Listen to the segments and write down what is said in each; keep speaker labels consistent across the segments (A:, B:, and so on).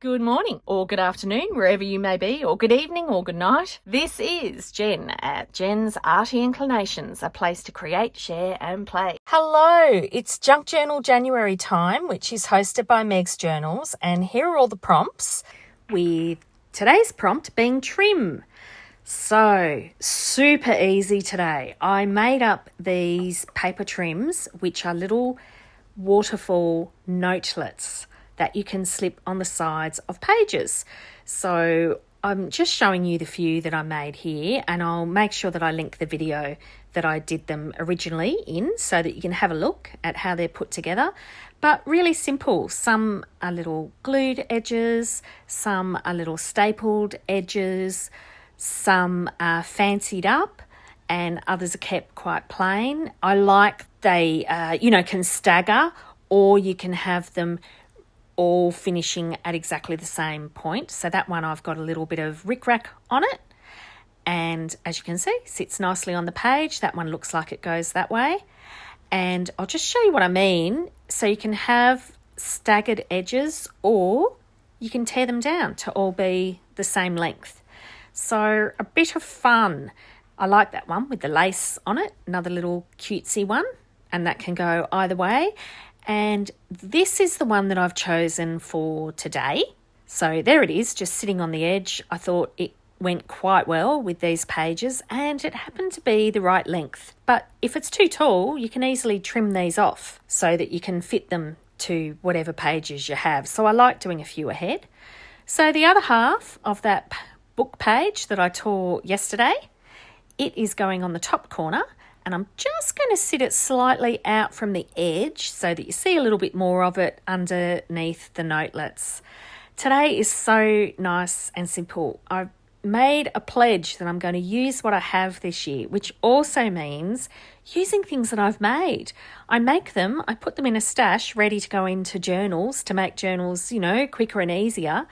A: Good morning or good afternoon, wherever you may be, or good evening or good night. This is Jen at JensArtyInclinations, a place to create, share and play. Hello, it's Junk Journal January time, which is hosted by Meg's Journals, and here are all the prompts, with today's prompt being trim. So, super easy today. I made up these paper trims, which are little waterfall notelets that you can slip on the sides of pages. So I'm just showing you the few that I made here, and I'll make sure that I link the video that I did them originally in so that you can have a look at how they're put together. But really simple. Some are little glued edges, some are little stapled edges, some are fancied up, and others are kept quite plain. I like they can stagger, or you can have them all finishing at exactly the same point. So that one I've got a little bit of rickrack on it, and as you can see, sits nicely on the page. That one looks like it goes that way, and I'll just show you what I mean. So you can have staggered edges, or you can tear them down to all be the same length. So a bit of fun. I like that one with the lace on it, another little cutesy one, and that can go either way. And this is the one that I've chosen for today. So there it is, just sitting on the edge. I thought it went quite well with these pages, and it happened to be the right length. But if it's too tall, you can easily trim these off so that you can fit them to whatever pages you have. So I like doing a few ahead. So the other half of that book page that I tore yesterday, it is going on the top corner. And I'm just going to sit it slightly out from the edge so that you see a little bit more of it underneath the notelets. Today is so nice and simple. I've made a pledge that I'm going to use what I have this year, which also means using things that I've made. I make them, I put them in a stash ready to go into journals to make journals, quicker and easier.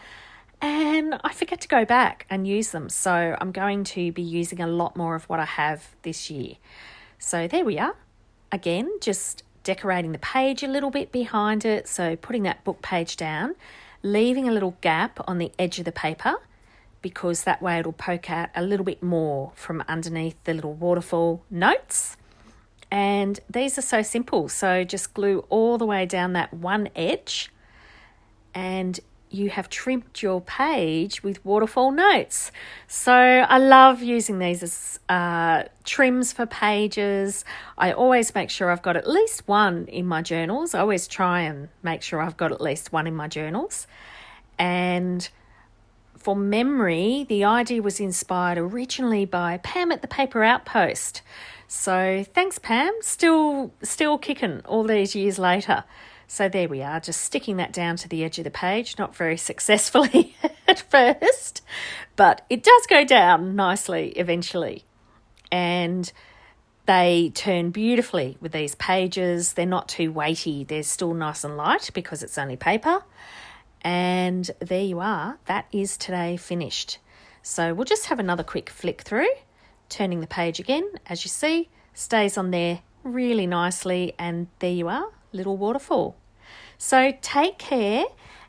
A: And I forget to go back and use them. So I'm going to be using a lot more of what I have this year. So there we are. Again, just decorating the page a little bit behind it. So putting that book page down, leaving a little gap on the edge of the paper, because that way it'll poke out a little bit more from underneath the little waterfall notes. And these are so simple. So just glue all the way down that one edge, and you have trimmed your page with waterfall notes. So I love using these as trims for pages. I always make sure I've got at least one in my journals. I always try and make sure I've got at least one in my journals. And for memory, the idea was inspired originally by Pam at the Paper Outpost. So thanks, Pam. Still kicking all these years later. So there we are, just sticking that down to the edge of the page, not very successfully at first, but it does go down nicely eventually. And they turn beautifully with these pages. They're not too weighty. They're still nice and light because it's only paper. And there you are. That is today finished. So we'll just have another quick flick through, turning the page again. As you see, stays on there really nicely. And there you are. Little waterfall. So take care,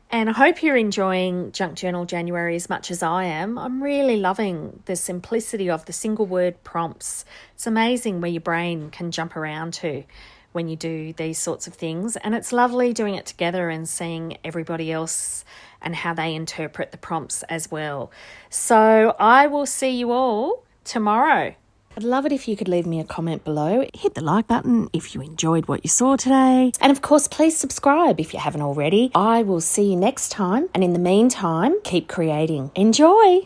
A: and I hope you're enjoying Junk Journal January as much as I am. I'm really loving the simplicity of the single word prompts. It's amazing where your brain can jump around to when you do these sorts of things, and it's lovely doing it together and seeing everybody else and how they interpret the prompts as well. So I will see you all tomorrow. I'd love it if you could leave me a comment below. Hit the like button if you enjoyed what you saw today. And of course, please subscribe if you haven't already. I will see you next time. And in the meantime, keep creating. Enjoy!